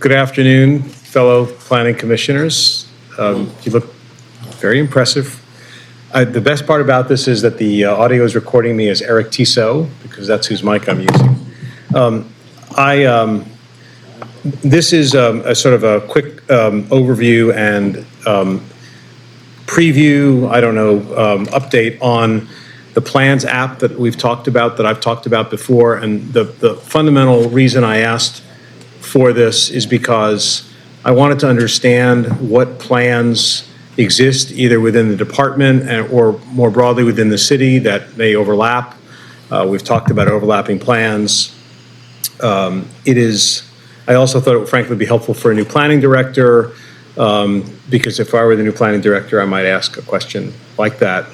Good afternoon, fellow planning commissioners. You look very impressive. The best part about this is that the audio is recording me as Eric Tissot, because that's whose mic I'm using. This is a sort of a quick overview and preview, update on the Plans app that we've talked about, that I've talked about before. And the fundamental reason I asked for this is because I wanted to understand what plans exist either within the department or more broadly within the city that may overlap. We've talked about overlapping plans. I also thought it would frankly be helpful for a new planning director, because if I were the new planning director, I might ask a question like that,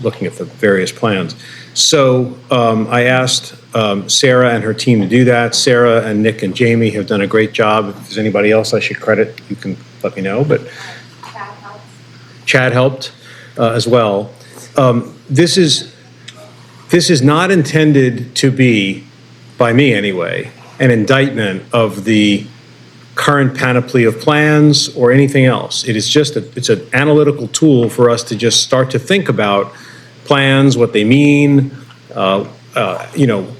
looking at the various plans. So I asked Sarah and her team to do that. Sarah and Nick and Jamie have done a great job. If there's anybody else I should credit, you can let me know. But Chad helped as well. This is not intended to be, by me anyway, an indictment of the current panoply of plans or anything else. It is just it's an analytical tool for us to just start to think about plans, what they mean, do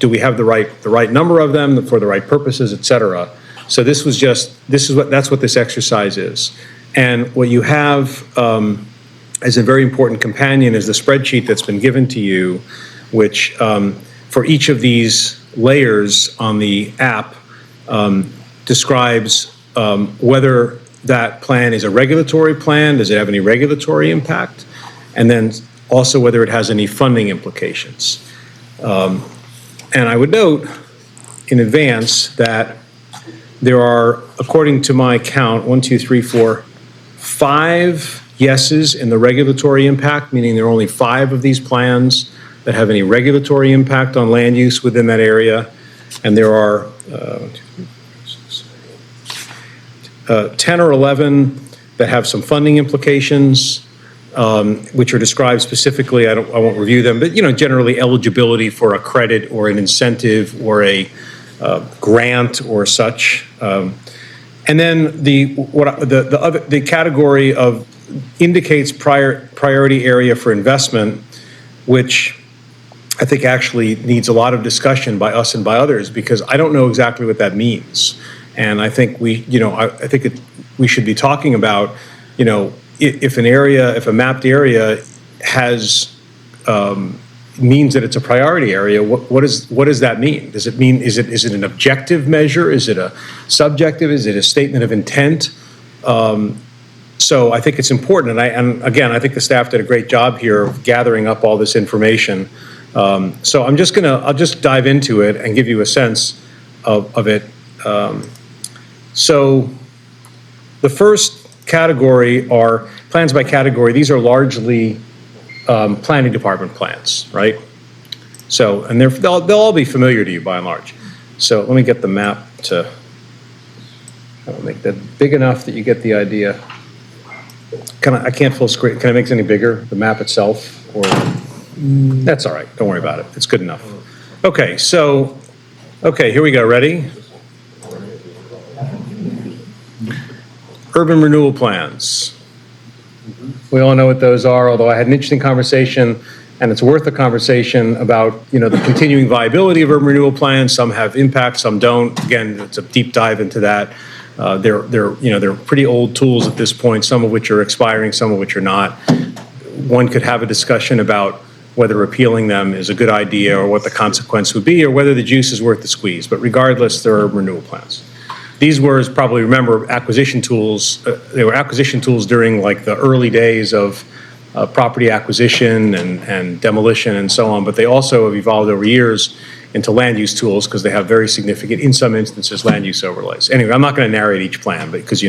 we have the right number of them for the right purposes, et cetera. So that's what this exercise is. And what you have as a very important companion is the spreadsheet that's been given to you, which for each of these layers on the app describes whether that plan is a regulatory plan, does it have any regulatory impact, and then also whether it has any funding implications. And I would note in advance that there are, according to my count, 5 yeses in the regulatory impact, meaning there are only 5 of these plans that have any regulatory impact on land use within that area. And there are 10 or 11 that have some funding implications, which are described specifically. I won't review them, but generally eligibility for a credit or an incentive or a grant or such. And then the category of indicates priority area for investment, which I think actually needs a lot of discussion by us and by others, because I don't know exactly what that means. And I think we should be talking about, if a mapped area has means that it's a priority area, what does that mean? Does it mean is it an objective measure? Is it a subjective? Is it a statement of intent? So I think it's important, and again, I think the staff did a great job here of gathering up all this information. So I'll just dive into it and give you a sense of it. So the first category are plans by category. These are largely planning department plans, right? So, and they'll all be familiar to you by and large. So let me get the map to make that big enough that you get the idea. I can't full screen. Can I make it any bigger, the map itself? Or that's all right. Don't worry about it. It's good enough. Okay, so, here we go. Ready? Urban renewal plans. We all know what those are, although I had an interesting conversation, and it's worth a conversation about, the continuing viability of urban renewal plans. Some have impact, some don't. Again, it's a deep dive into that. They're pretty old tools at this point, some of which are expiring, some of which are not. One could have a discussion about whether repealing them is a good idea or what the consequence would be or whether the juice is worth the squeeze. But regardless, there are urban renewal plans. These were, as you probably remember, acquisition tools. They were acquisition tools during the early days of property acquisition and demolition and so on, but they also have evolved over years into land use tools because they have very significant, in some instances, land use overlays. Anyway, I'm not going to narrate each plan, but because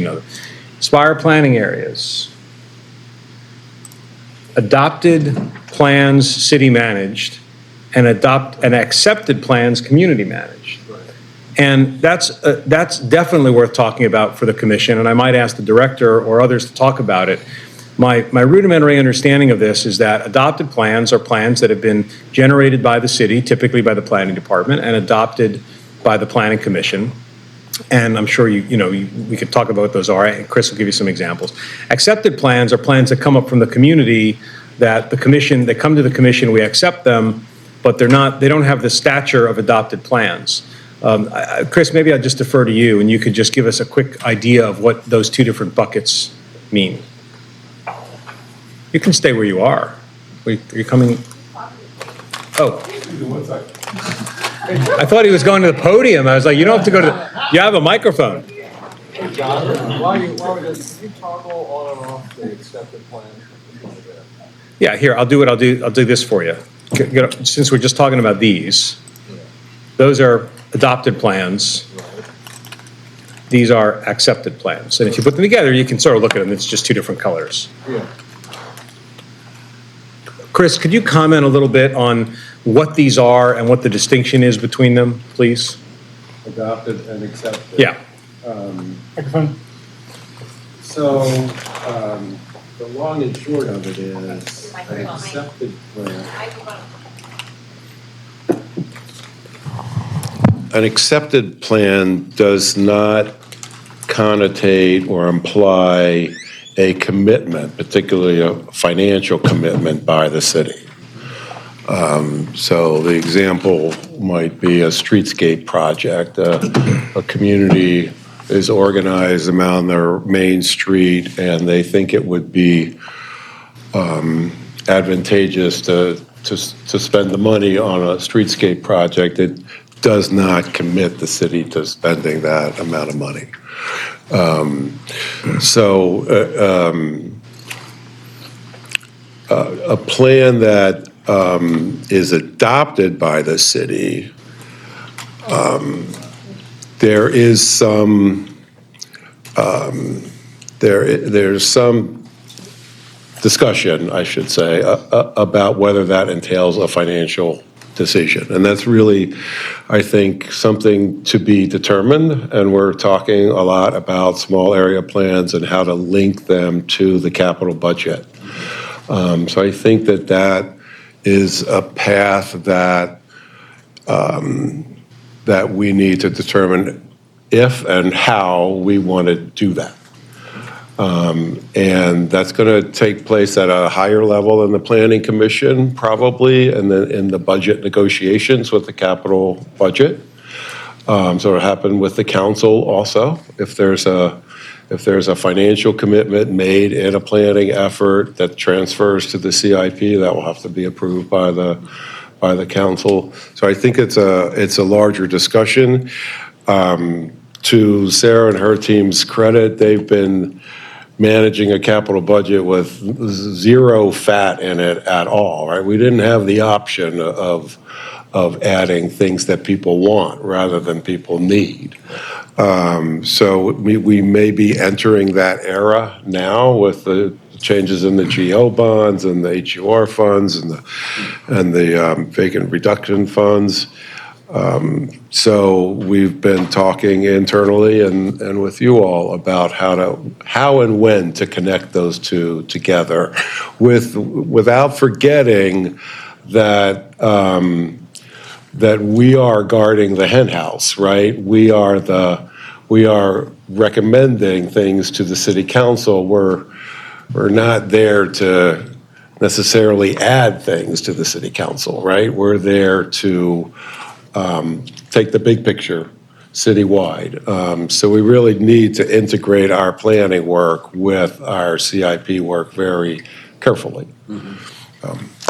Spire planning areas. Adopted plans, city managed, and accepted plans, community managed. And that's definitely worth talking about for the commission, and I might ask the director or others to talk about it. My rudimentary understanding of this is that adopted plans are plans that have been generated by the city, typically by the planning department, and adopted by the planning commission. and I'm sure we could talk about what those are, and Chris will give you some examples. Accepted plans are plans that come up from the community that they come to the commission, we accept them, but they don't have the stature of adopted plans. Chris, maybe I'll just defer to you, and you could just give us a quick idea of what those two different buckets mean. You can stay where you are. Are you coming? Oh. I thought he was going to the podium. I was like, you don't have to go to, you have a microphone. Hey, John, while we just, can you toggle on and off the accepted plan? Yeah, here, I'll do this for you. Since we're just talking about these, those are adopted plans. These are accepted plans. And if you put them together, you can sort of look at them. It's just two different colors. Yeah. Chris, could you comment a little bit on what these are and what the distinction is between them, please? Adopted and accepted. Yeah. Microphone. So, the long and short of it is an accepted plan. An accepted plan does not connotate or imply a commitment, particularly a financial commitment by the city. So the example might be a streetscape project. A community is organized around their main street, and they think it would be advantageous to spend the money on a streetscape project. It does not commit the city to spending that amount of money. A plan that is adopted by the city, there is some there's some discussion, I should say, about whether that entails a financial decision. And that's really, I think, something to be determined. And we're talking a lot about small area plans and how to link them to the capital budget. So I think that is a path that that we need to determine if and how we want to do that. And that's going to take place at a higher level in the Planning Commission, probably, and then in the budget negotiations with the capital budget. So it'll happen with the council also. If there's a financial commitment made in a planning effort that transfers to the CIP, that will have to be approved by the council. So I think it's a larger discussion. To Sarah and her team's credit, they've been managing a capital budget with zero fat in it at all, right? We didn't have the option of adding things that people want rather than people need. So we may be entering that era now with the changes in the GO bonds and the HUR funds and the vacant reduction funds. So we've been talking internally and with you all about how and when to connect those two together, without forgetting that that we are guarding the hen house, right? We are recommending things to the city council. We're not there to necessarily add things to the city council, right? We're there to take the big picture citywide. So we really need to integrate our planning work with our CIP work very carefully.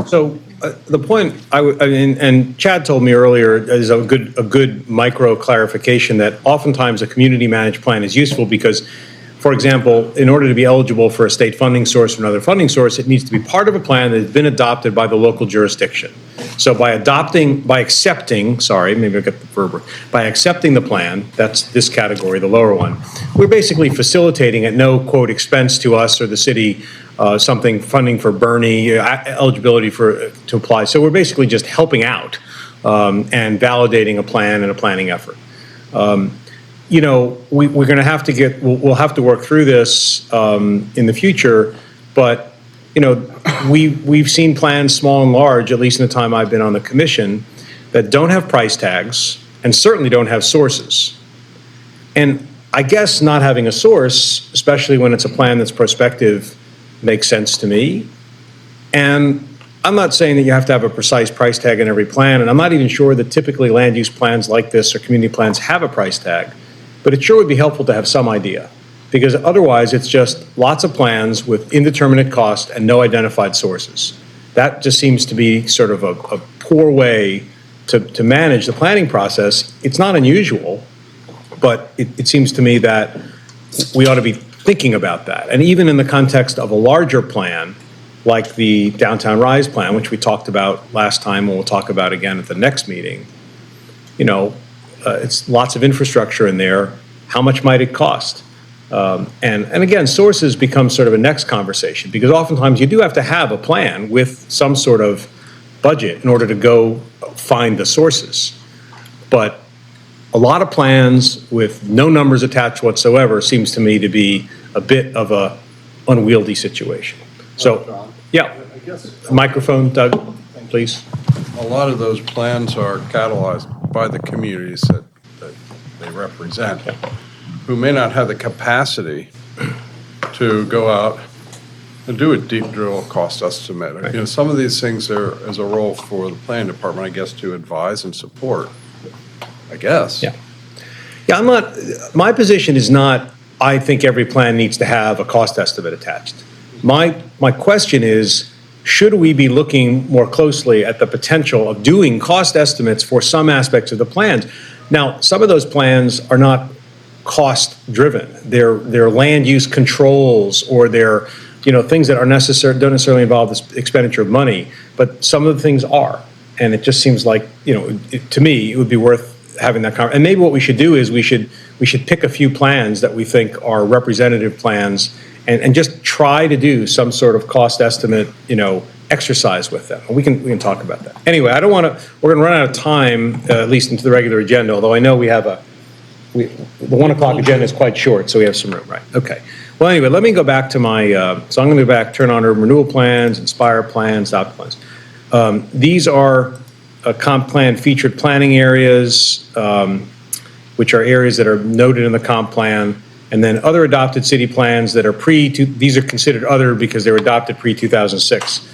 So the point I mean, and Chad told me earlier is a good micro clarification that oftentimes a community managed plan is useful because, for example, in order to be eligible for a state funding source or another funding source, it needs to be part of a plan that has been adopted by the local jurisdiction. So by accepting the plan, that's this category, the lower one, we're basically facilitating at no, quote, expense to us or the city, something funding for Bernie, eligibility to apply. So we're basically just helping out and validating a plan and a planning effort. We're going to have to we'll have to work through this in the future, but we've seen plans, small and large, at least in the time I've been on the commission, that don't have price tags and certainly don't have sources. And I guess not having a source, especially when it's a plan that's prospective, makes sense to me. And I'm not saying that you have to have a precise price tag in every plan, and I'm not even sure that typically land use plans like this or community plans have a price tag, but it sure would be helpful to have some idea, because otherwise it's just lots of plans with indeterminate cost and no identified sources. That just seems to be sort of a poor way to manage the planning process. It's not unusual, but it seems to me that we ought to be thinking about that. And even in the context of a larger plan, like the Downtown Rise plan, which we talked about last time and we'll talk about again at the next meeting, it's lots of infrastructure in there. How much might it cost? And again, sources become sort of a next conversation, because oftentimes you do have to have a plan with some sort of budget in order to go find the sources. But a lot of plans with no numbers attached whatsoever seems to me to be a bit of a unwieldy situation. So, John, yeah, I guess. microphone, Doug, please. A lot of those plans are catalyzed by the communities that they represent, who may not have the capacity to go out and do a deep drill cost estimate. Some of these things, there is a role for the planning department, I guess, to advise and support, I guess. Yeah. Yeah, my position is not, I think every plan needs to have a cost estimate attached. My question is, should we be looking more closely at the potential of doing cost estimates for some aspects of the plans? Now, some of those plans are not cost-driven. They're land use controls, or they're, things that don't necessarily involve this expenditure of money, but some of the things are. And it just seems like, to me, it would be worth having that conversation. And maybe what we should do is we should pick a few plans that we think are representative plans, and just try to do some sort of cost estimate, exercise with them. We can talk about that. Anyway, we're going to run out of time, at least into the regular agenda, although I know we have the 1 o'clock agenda is quite short, so we have some room, right? Okay. Well, anyway, let me go back to my, so I'm going to go back, turn on urban renewal plans, inspire plans, adopt plans. These are comp plan featured planning areas, which are areas that are noted in the comp plan. And then other adopted city plans that are these are considered other because they were adopted pre-2006.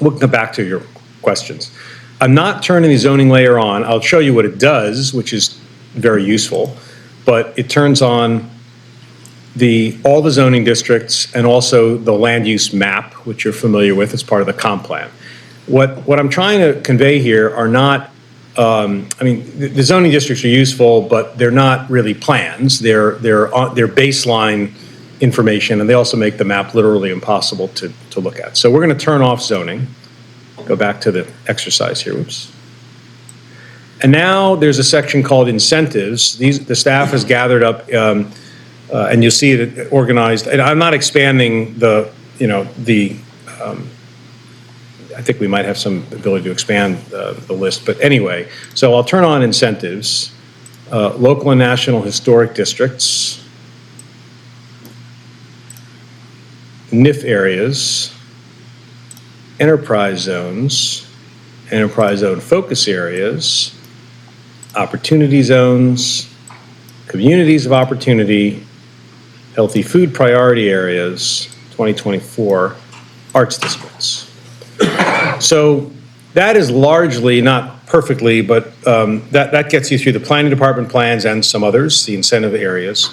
We'll come back to your questions. I'm not turning the zoning layer on. I'll show you what it does, which is very useful. But it turns on all the zoning districts and also the land use map, which you're familiar with as part of the comp plan. What I'm trying to convey here are not, the zoning districts are useful, but they're not really plans. They're baseline information, and they also make the map literally impossible to look at. So we're going to turn off zoning. Go back to the exercise here. Oops. And now there's a section called incentives. The staff has gathered up, and you'll see it organized. And I'm not expanding I think we might have some ability to expand the list, but anyway, so I'll turn on incentives, local and national historic districts, NIF areas, enterprise zones, enterprise zone focus areas, opportunity zones, communities of opportunity, healthy food priority areas, 2024, arts districts. So that is largely, not perfectly, but that gets you through the planning department plans and some others, the incentive areas.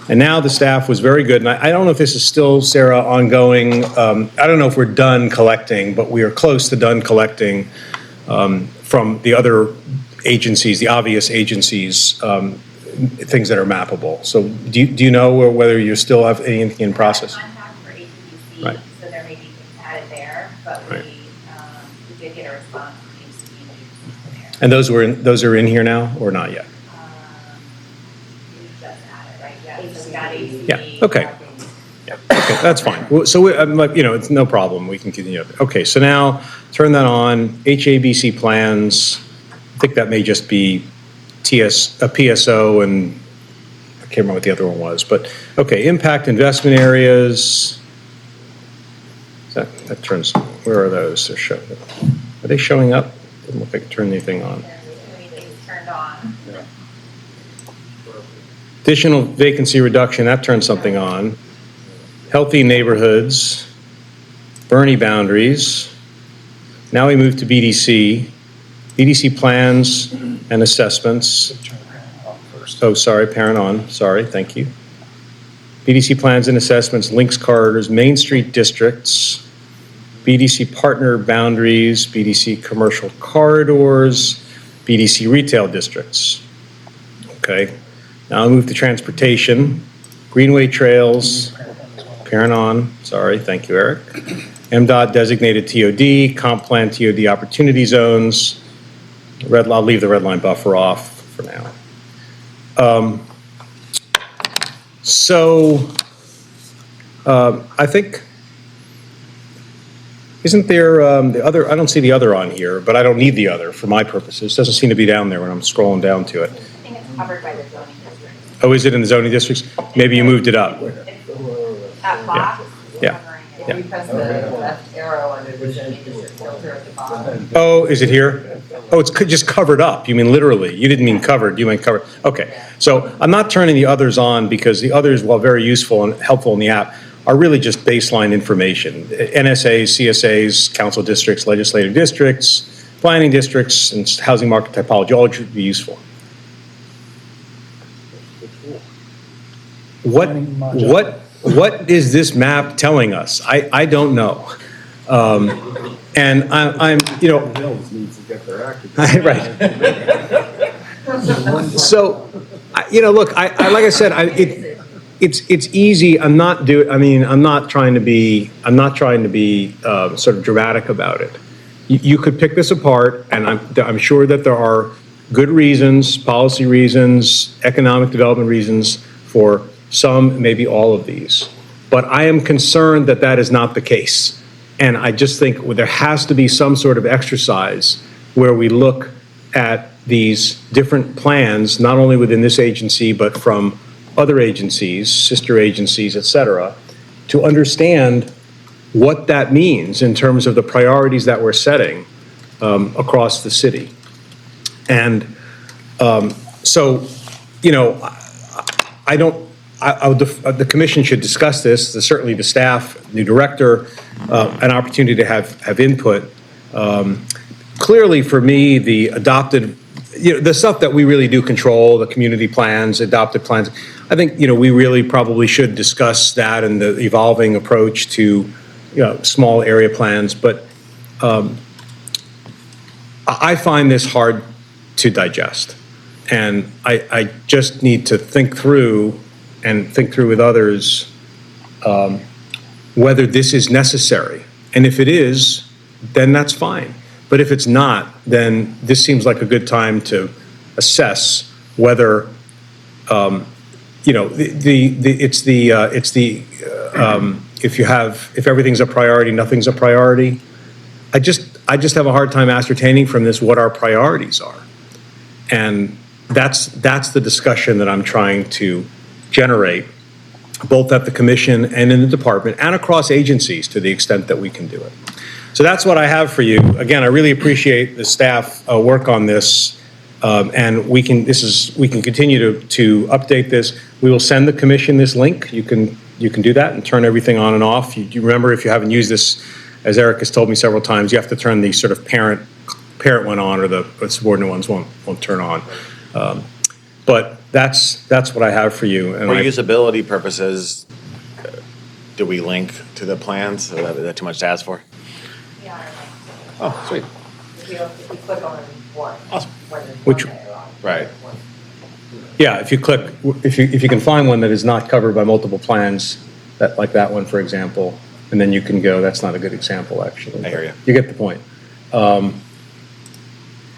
And now the staff was very good, and I don't know if this is still, Sarah, ongoing. I don't know if we're done collecting, but we are close to done collecting from the other agencies, the obvious agencies, things that are mappable. So do you know whether you still have anything in process? Contact for ACDC, Right. so there may be things added there, but Right. we did get a response from ACDC there. And those are in here now, or not yet? We just added, right, yeah, so we got ACDC. Yeah, okay. Yeah, okay, that's fine. Well, so, it's no problem. We can continue. Okay, so now turn that on. HABC plans. I think that may just be a PSO, and I can't remember what the other one was. But, okay, impact investment areas. That turns, where are those? Are they showing up? Doesn't look like I turned anything on. Everything's turned on. Additional vacancy reduction, that turns something on. Healthy neighborhoods, Bernie boundaries. Now we move to BDC. BDC plans and assessments. Oh, sorry, parent on, sorry, thank you. BDC plans and assessments, links corridors, Main Street districts, BDC partner boundaries, BDC commercial corridors, BDC retail districts. Okay, now I'll move to transportation, greenway trails, parent on, sorry, thank you, Eric. MDOT designated TOD, comp plan TOD opportunity zones. I'll leave the red line buffer off for now. I think, isn't there the other, I don't see the other on here, but I don't need the other for my purposes. It doesn't seem to be down there when I'm scrolling down to it. I think it's covered by the zoning district. Oh, is it in the zoning districts? Maybe you moved it up. That box is Yeah. covering it. If you press the left arrow under the zoning district filter at the bottom. Oh, is it here? Oh, it's just covered up. You mean literally. You didn't mean covered, you meant covered. Okay. So I'm not turning the others on because the others, while very useful and helpful in the app, are really just baseline information. NSAs, CSAs, council districts, legislative districts, planning districts, and housing market typology, all should be useful. What is this map telling us? I don't know. And I'm, you know. Mills needs to get their act. Right. So, you know, look, like I said, it's easy. I'm not trying to be sort of dramatic about it. You could pick this apart, and I'm sure that there are good reasons, policy reasons, economic development reasons for some, maybe all of these. But I am concerned that that is not the case. And I just think there has to be some sort of exercise where we look at these different plans, not only within this agency, but from other agencies, sister agencies, et cetera, to understand what that means in terms of the priorities that we're setting across the city. And so, you know, the commission should discuss this, certainly the staff, new director, an opportunity to have input. Clearly for me, the adopted, you know, the stuff that we really do control, the community plans, adopted plans, I think, you know, we really probably should discuss that and the evolving approach to, you know, small area plans. But I find this hard to digest. And I just need to think through with others whether this is necessary. And if it is, then that's fine. But if it's not, then this seems like a good time to assess whether, you know, if everything's a priority, nothing's a priority. I just have a hard time ascertaining from this what our priorities are. And that's the discussion that I'm trying to generate, both at the commission and in the department and across agencies to the extent that we can do it. So that's what I have for you. Again, I really appreciate the staff work on this, and we can continue to update this. We will send the commission this link. You can do that and turn everything on and off. You remember, if you haven't used this, as Eric has told me several times, you have to turn the sort of parent one on, or the subordinate ones won't turn on. But that's what I have for you. And For usability purposes, do we link to the plans? Is that too much to ask for? Yeah, I like Oh, sweet. if you click on one. Awesome. Where there's Which- one arrow on. Right. Yeah, if you can find one that is not covered by multiple plans, like that one, for example, and then you can go, that's not a good example, actually. I hear you. You get the point.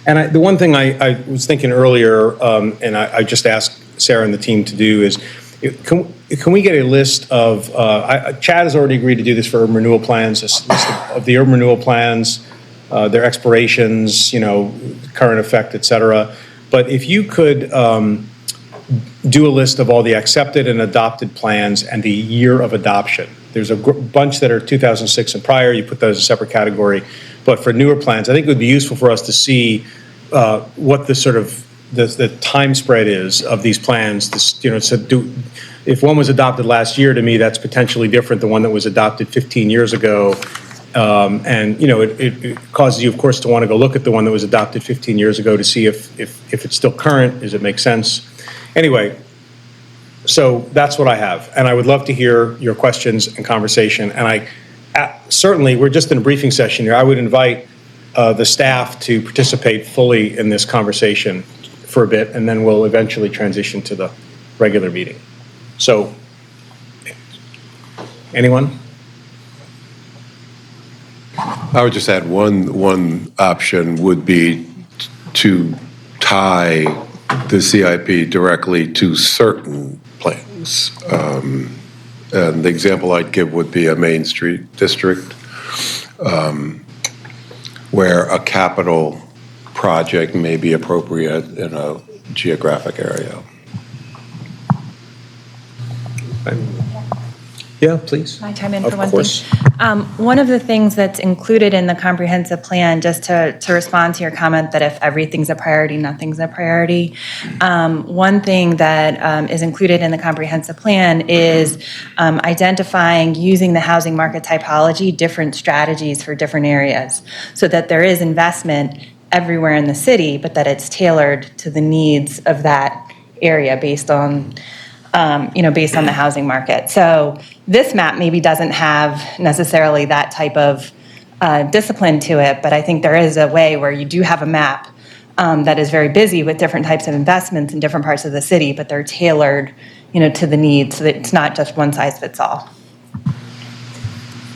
And the one thing I was thinking earlier, and I just asked Sarah and the team to do is, can we get a list of, Chad has already agreed to do this for urban renewal plans, a list of the urban renewal plans, their expirations, you know, current effect, et cetera. But if you could do a list of all the accepted and adopted plans and the year of adoption. There's a bunch that are 2006 and prior. You put those in a separate category. But for newer plans, I think it would be useful for us to see what the sort of the time spread is of these plans. This, you know, so if one was adopted last year, to me, that's potentially different than one that was adopted 15 years ago. And, you know, it causes you, of course, to want to go look at the one that was adopted 15 years ago to see if it's still current, does it make sense? Anyway, so that's what I have. And I would love to hear your questions and conversation. And certainly, we're just in a briefing session here. I would invite the staff to participate fully in this conversation for a bit, and then we'll eventually transition to the regular meeting. So, anyone? I would just add one option would be to tie the CIP directly to certain plans. And the example I'd give would be a Main Street district where a capital project may be appropriate in a geographic area. Yeah, please. Can I chime in Of for one course. thing? One of the things that's included in the comprehensive plan, just to respond to your comment that if everything's a priority, nothing's a priority. One thing that is included in the comprehensive plan is identifying, using the housing market typology, different strategies for different areas, so that there is investment everywhere in the city, but that it's tailored to the needs of that area based on based on the housing market. So this map maybe doesn't have necessarily that type of discipline to it, but I think there is a way where you do have a map that is very busy with different types of investments in different parts of the city, but they're tailored, to the needs, so that it's not just one size fits all.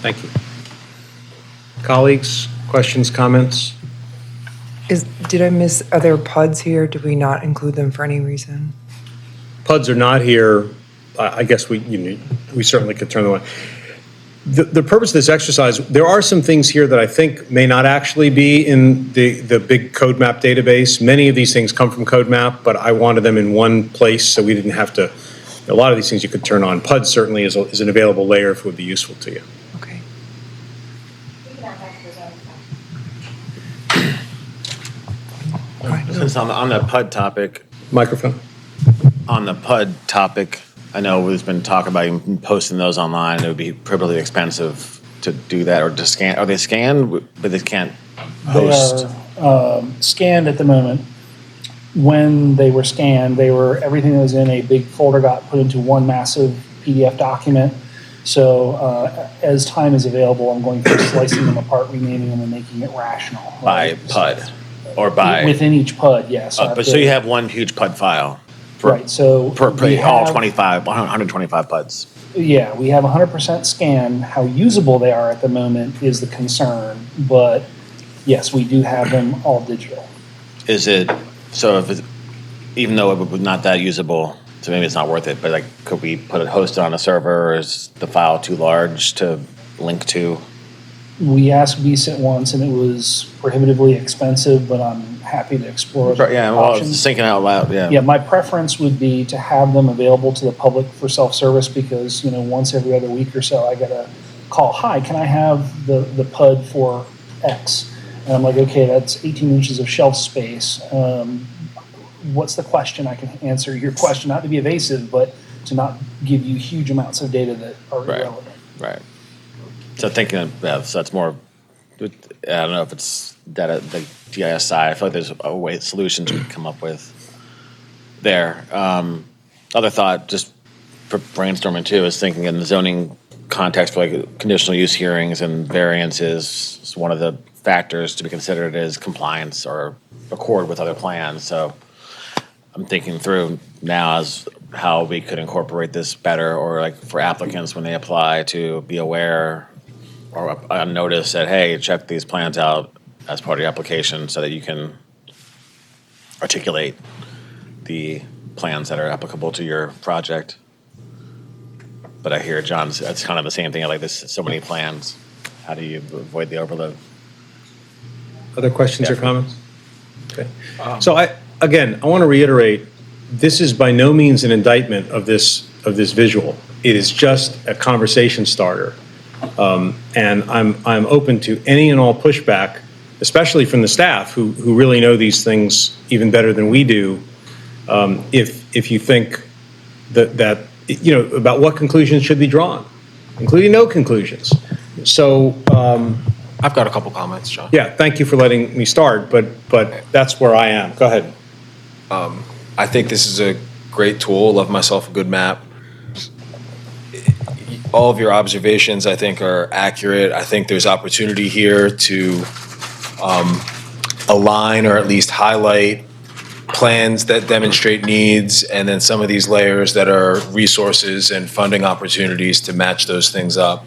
Thank you. Colleagues, questions, comments? Did I miss other PUDs here? Did we not include them for any reason? PUDs are not here. I guess we certainly could turn them on. The purpose of this exercise, there are some things here that I think may not actually be in the big CodeMap database. Many of these things come from CodeMap, but I wanted them in one place so we didn't have to. A lot of these things you could turn on. PUD certainly is an available layer if it would be useful to you. Okay. We can add that to the zoning section. Since on the PUD topic, Microphone. on the PUD topic, I know there's been talk about even posting those online. It would be prohibitively expensive to do that or to scan. Are they scanned, but they can't host? They are scanned at the moment. When they were scanned, everything that was in a big folder got put into one massive PDF document. So as time is available, I'm going through slicing them apart, renaming them, and making it rational. By PUD or by? Within each PUD, yes. But so you have one huge PUD file. Right, so. Per we all have- 125 PUDs. Yeah, we have 100% scanned. How usable they are at the moment is the concern, but yes, we do have them all digital. Is it, so if even though it would not that usable, so maybe it's not worth it, but like, could we put it hosted on a server, or is the file too large to link to? We asked BSIT once, and it was prohibitively expensive, but I'm happy to explore the Yeah, well, I was options. just thinking out loud, Yeah, my preference would be to have them available to the public for self-service because, once every other week or so, I get a call, hi, can I have the PUD for X? And I'm like, okay, that's 18 inches of shelf space. What's the question? I can answer your question, not to be evasive, but to not give you huge amounts of data that are Right. irrelevant. Right. So thinking of, so that's more, I don't know if it's data, the GIS side, I feel like there's a way, solutions we can come up with there. Other thought, just for brainstorming too, is thinking in the zoning context for like conditional use hearings and variances, is one of the factors to be considered is compliance or accord with other plans. So I'm thinking through now as how we could incorporate this better, or like for applicants when they apply to be aware or a notice that, hey, check these plans out as part of your application so that you can articulate the plans that are applicable to your project. But I hear John's, that's kind of the same thing, like this, so many plans. How do you avoid the overload? Other questions or Yeah. comments? Okay. So I want to reiterate, this is by no means an indictment of this visual. It is just a conversation starter. And I'm open to any and all pushback especially from the staff who really know these things even better than we do, if you think that, you know, about what conclusions should be drawn, including no conclusions. So, I've got a couple comments, John. yeah, thank you for letting me start, but that's where I am. Go ahead. I think this is a great tool. Love myself a good map. All of your observations, I think, are accurate. I think there's opportunity here to align or at least highlight plans that demonstrate needs, and then some of these layers that are resources and funding opportunities to match those things up.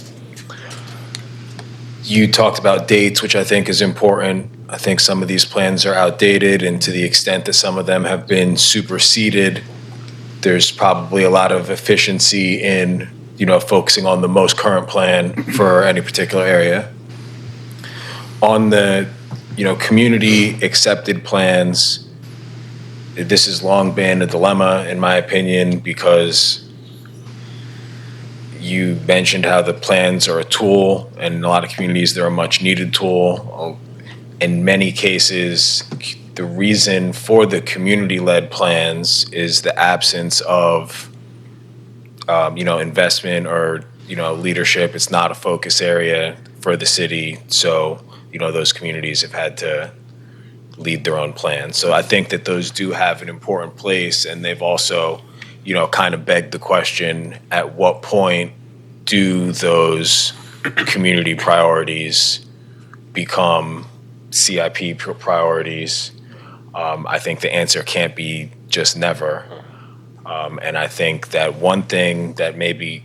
You talked about dates, which I think is important. I think some of these plans are outdated, and to the extent that some of them have been superseded, there's probably a lot of efficiency in, you know, focusing on the most current plan for any particular area. On the, you know, community accepted plans, this has long been a dilemma, in my opinion, because you mentioned how the plans are a tool, and in a lot of communities, they're a much needed tool. In many cases, the reason for the community-led plans is the absence of, you know, investment or, you know, leadership. It's not a focus area for the city. So, you know, those communities have had to lead their own plans. So I think that those do have an important place, and they've also, you know, kind of begged the question, at what point do those community priorities become CIP priorities? I think the answer can't be just never. And I think that one thing that maybe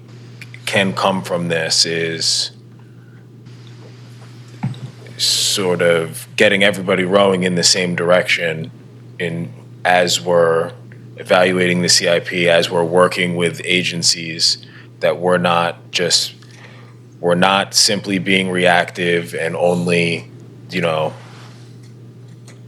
can come from this is sort of getting everybody rowing in the same direction as we're evaluating the CIP, as we're working with agencies, that we're not simply being reactive and only, you know,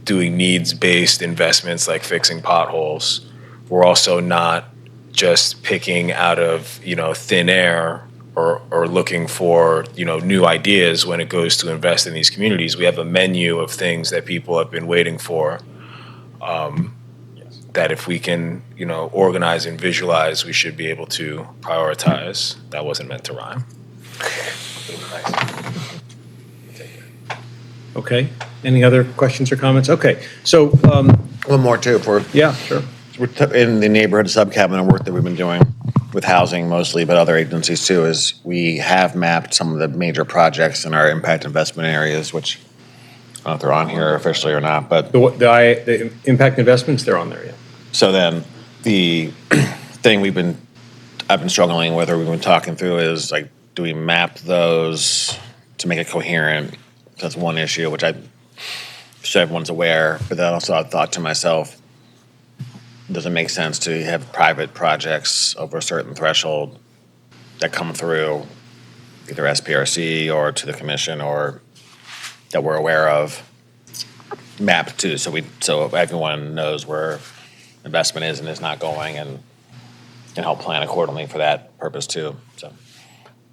doing needs-based investments like fixing potholes. We're also not just picking out of, you know, thin air or looking for, you know, new ideas when it goes to invest in these communities. We have a menu of things that people have been waiting for, that if we can, you know, organize and visualize, we should be able to prioritize. That wasn't meant to rhyme. Okay. Any other questions or comments? Okay. So, One more too, for yeah, sure. in the neighborhood sub-cabinet work that we've been doing with housing mostly, but other agencies too, is we have mapped some of the major projects in our impact investment areas, which I don't know if they're on here officially or not, but The impact investments, they're on there, yeah. so then the thing I've been struggling with, or we've been talking through, is like, do we map those to make it coherent? That's one issue, which so everyone's aware, but then also I thought to myself, does it make sense to have private projects over a certain threshold that come through either SPRC or to the commission, or that we're aware of, mapped to, so everyone knows where investment is and is not going, and can help plan accordingly for that purpose too. So,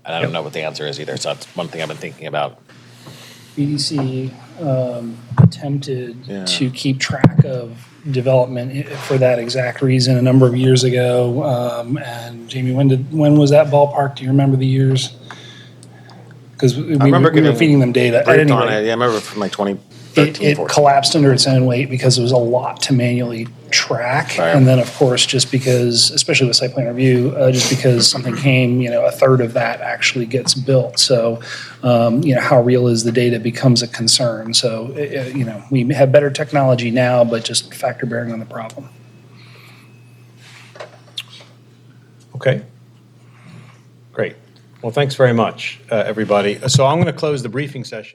and I don't know what the answer is either. So that's one thing I've been thinking about. BDC attempted to keep track of development for that exact reason a number of years ago. And Jamie, when was that ballpark? Do you remember the years? Because we were feeding them data. At any rate, I remember from like 2013, it collapsed under its own weight because it was a lot to manually track. Right. And then, of course, just because, especially with site plan review, just because something came, you know, a third of that actually gets built. So, you know, how real is the data becomes a concern. So, you know, we have better technology now, but just factor bearing on the problem. Okay. Great. Well, thanks very much, everybody. So I'm going to close the briefing session.